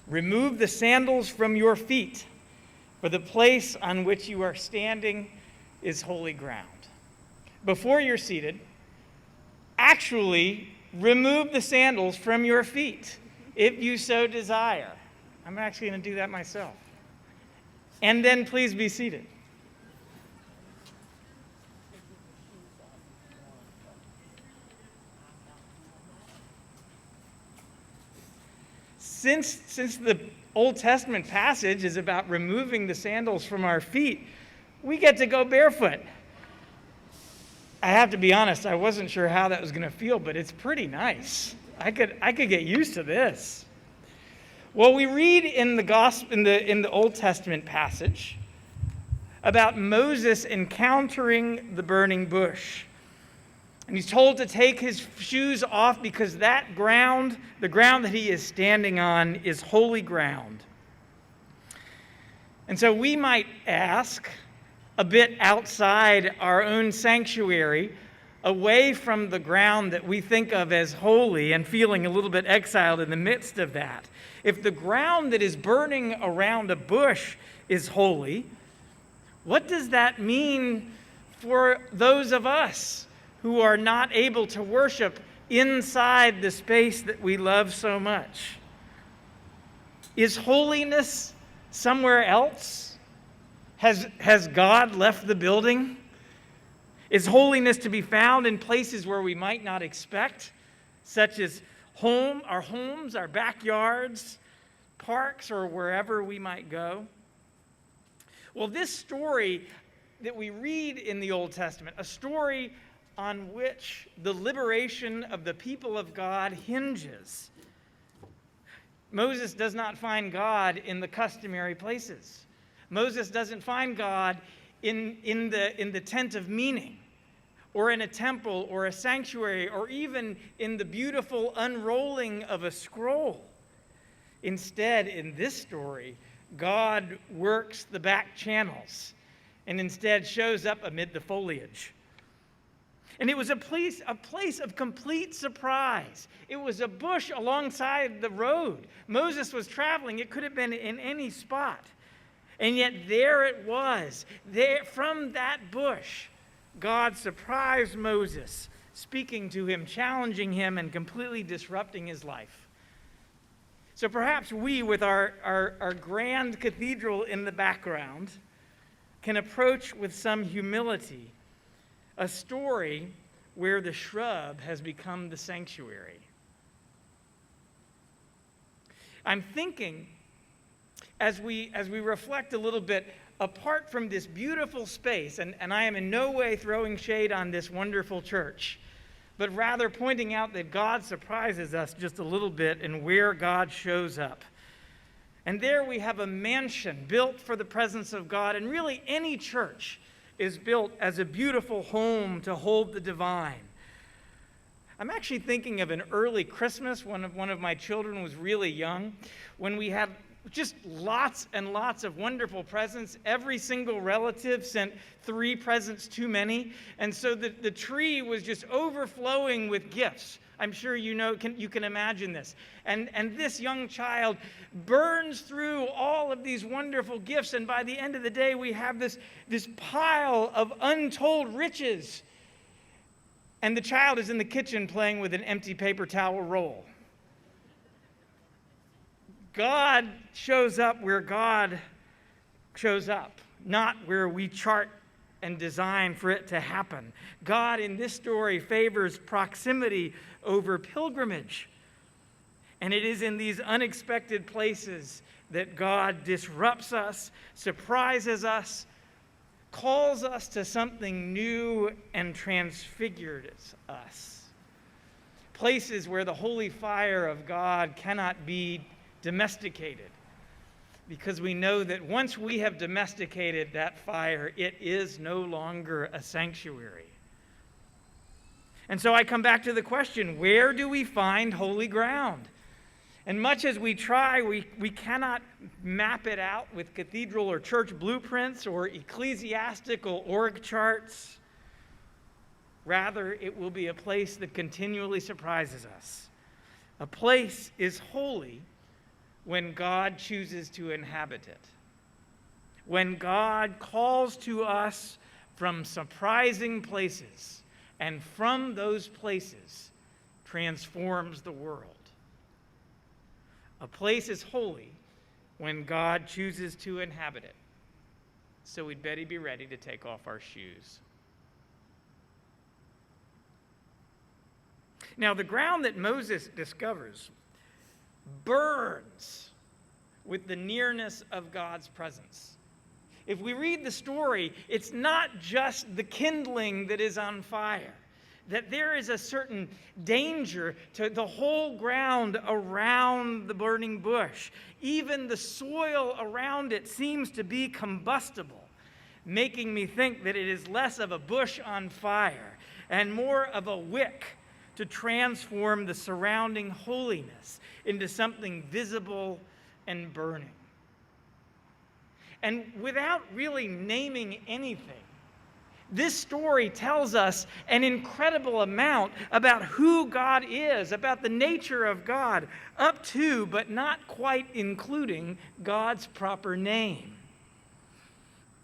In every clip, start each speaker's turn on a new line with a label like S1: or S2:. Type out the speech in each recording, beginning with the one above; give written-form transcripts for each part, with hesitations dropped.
S1: Remove the sandals from your feet, for the place on which you are standing is holy ground. Before you're seated, actually remove the sandals from your feet, if you so desire. I'm actually going to do that myself. And then please be seated. Since the Old Testament passage is about removing the sandals from our feet, we get to go barefoot. I have to be honest, I wasn't sure how that was going to feel, but it's pretty nice. I could get used to this. Well, we read in the Old Testament passage about Moses encountering the burning bush. And he's told to take his shoes off because that ground, the ground that he is standing on, is holy ground. And so we might ask, a bit outside our own sanctuary, away from the ground that we think of as holy and feeling a little bit exiled in the midst of that. If the ground that is burning around a bush is holy, what does that mean for those of us who are not able to worship inside the space that we love so much? Is holiness somewhere else? Has God left the building? Is holiness to be found in places where we might not expect, such as our homes, our backyards, parks, or wherever we might go? Well, this story that we read in the Old Testament, a story on which the liberation of the people of God hinges. Moses does not find God in the customary places. Moses doesn't find God in the tent of meeting, or in a temple, or a sanctuary, or even in the beautiful unrolling of a scroll. Instead, in this story, God works the back channels and instead shows up amid the foliage. And it was a place of complete surprise. It was a bush alongside the road. Moses was traveling. It could have been in any spot. And yet there it was. There, from that bush, God surprised Moses, speaking to him, challenging him, and completely disrupting his life. So perhaps we, with our grand cathedral in the background, can approach with some humility a story where the shrub has become the sanctuary. I'm thinking, as we reflect a little bit, apart from this beautiful space, and I am in no way throwing shade on this wonderful church, but rather pointing out that God surprises us just a little bit in where God shows up. And there we have a mansion built for the presence of God, and really any church is built as a beautiful home to hold the divine. I'm actually thinking of an early Christmas when one of my children was really young, when we had just lots and lots of wonderful presents. Every single relative sent 3 presents too many, and so the tree was just overflowing with gifts. I'm sure you can imagine this. And this young child burns through all of these wonderful gifts, and by the end of the day, we have this pile of untold riches. And the child is in the kitchen playing with an empty paper towel roll. God shows up where God shows up, not where we chart and design for it to happen. God in this story favors proximity over pilgrimage. And it is in these unexpected places that God disrupts us, surprises us, calls us to something new, and transfigures us. Places where the holy fire of God cannot be domesticated, because we know that once we have domesticated that fire, it is no longer a sanctuary. And so I come back to the question, where do we find holy ground? And much as we try, we cannot map it out with cathedral or church blueprints or ecclesiastical org charts. Rather, it will be a place that continually surprises us. A place is holy when God chooses to inhabit it. When God calls to us from surprising places, and from those places transforms the world. A place is holy when God chooses to inhabit it. So we'd better be ready to take off our shoes. Now, the ground that Moses discovers burns with the nearness of God's presence. If we read the story, it's not just the kindling that is on fire, that there is a certain danger to the whole ground around the burning bush. Even the soil around it seems to be combustible, making me think that it is less of a bush on fire and more of a wick to transform the surrounding holiness into something visible and burning. And without really naming anything, this story tells us an incredible amount about who God is, about the nature of God, up to, but not quite including, God's proper name.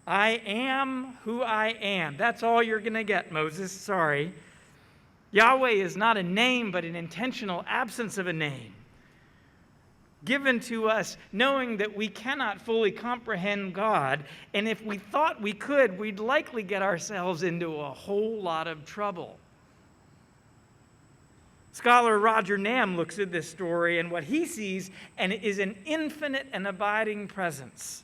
S1: I am who I am. That's all you're going to get, Moses. Sorry. Yahweh is not a name, but an intentional absence of a name, given to us knowing that we cannot fully comprehend God, and if we thought we could, we'd likely get ourselves into a whole lot of trouble. Scholar Roger Nam looks at this story, and what he sees and is an infinite and abiding presence.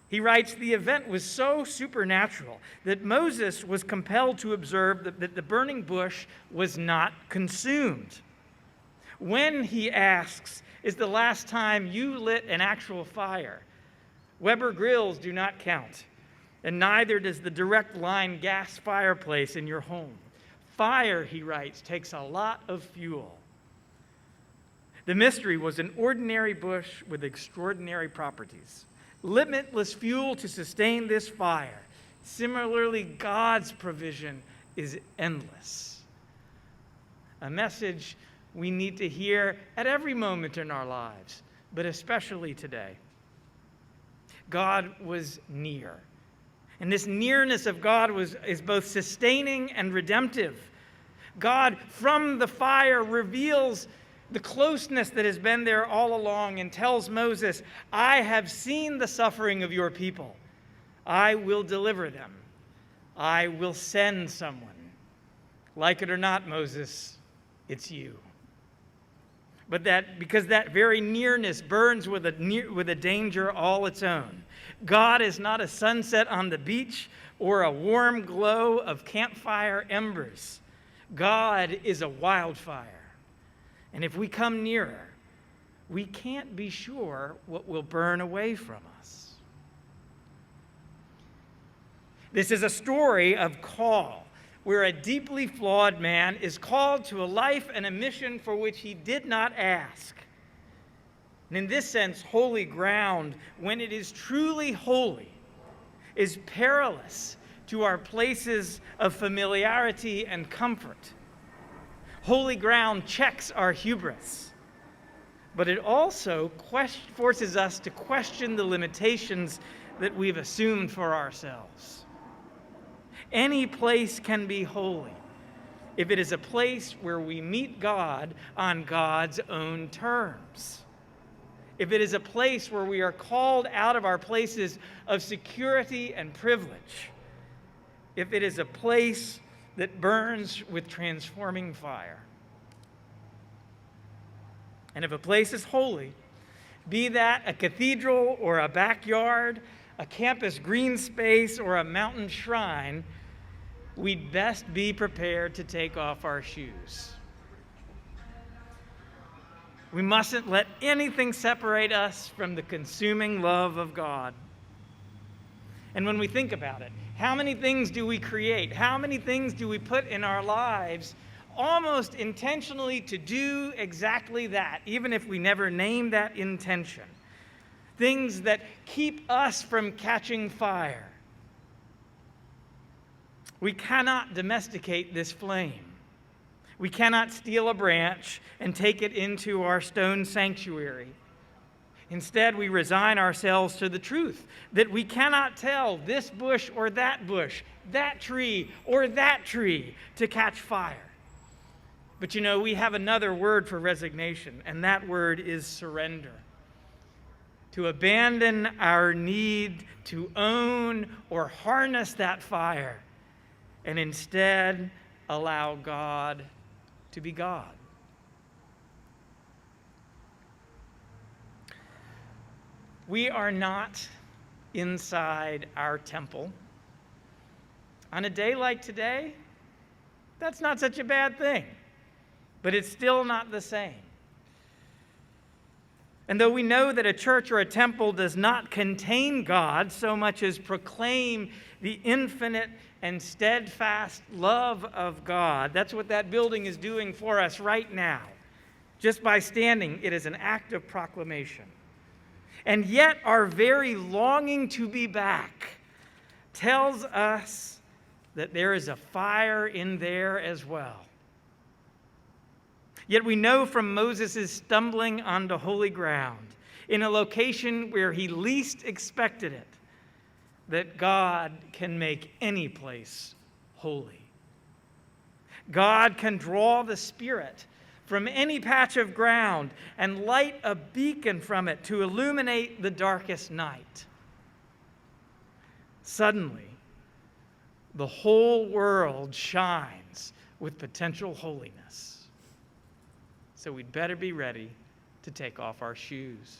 S1: He writes, the event was so supernatural that Moses was compelled to observe that the burning bush was not consumed. When, he asks, is the last time you lit an actual fire? Weber grills do not count, and neither does the direct line gas fireplace in your home. Fire, he writes, takes a lot of fuel. The mystery was an ordinary bush with extraordinary properties. Limitless fuel to sustain this fire. Similarly, God's provision is endless. A message we need to hear at every moment in our lives, but especially today. God was near. And this nearness of God is both sustaining and redemptive. God, from the fire, reveals the closeness that has been there all along and tells Moses, I have seen the suffering of your people. I will deliver them. I will send someone. Like it or not, Moses, it's you. But because that very nearness burns with a danger all its own. God is not a sunset on the beach or a warm glow of campfire embers. God is a wildfire. And if we come nearer, we can't be sure what will burn away from us. This is a story of call, where a deeply flawed man is called to a life and a mission for which he did not ask. And in this sense, holy ground, when it is truly holy, is perilous to our places of familiarity and comfort. Holy ground checks our hubris, but it also forces us to question the limitations that we've assumed for ourselves. Any place can be holy if it is a place where we meet God on God's own terms. If it is a place where we are called out of our places of security and privilege. If it is a place that burns with transforming fire. And if a place is holy, be that a cathedral or a backyard, a campus green space or a mountain shrine, we'd best be prepared to take off our shoes. We mustn't let anything separate us from the consuming love of God. And when we think about it, how many things do we create? How many things do we put in our lives almost intentionally to do exactly that, even if we never name that intention? Things that keep us from catching fire. We cannot domesticate this flame. We cannot steal a branch and take it into our stone sanctuary. Instead, we resign ourselves to the truth that we cannot tell this bush, that tree or that tree to catch fire. But you know, we have another word for resignation, and that word is surrender. To abandon our need to own or harness that fire, and instead allow God to be God. We are not inside our temple. On a day like today, that's not such a bad thing, but it's still not the same. And though we know that a church or a temple does not contain God so much as proclaim the infinite and steadfast love of God, that's what that building is doing for us right now. Just by standing, it is an act of proclamation. And yet our very longing to be back tells us that there is a fire in there as well. Yet we know from Moses' stumbling onto holy ground, in a location where he least expected it, that God can make any place holy. God can draw the Spirit from any patch of ground and light a beacon from it to illuminate the darkest night. Suddenly, the whole world shines with potential holiness. So we'd better be ready to take off our shoes.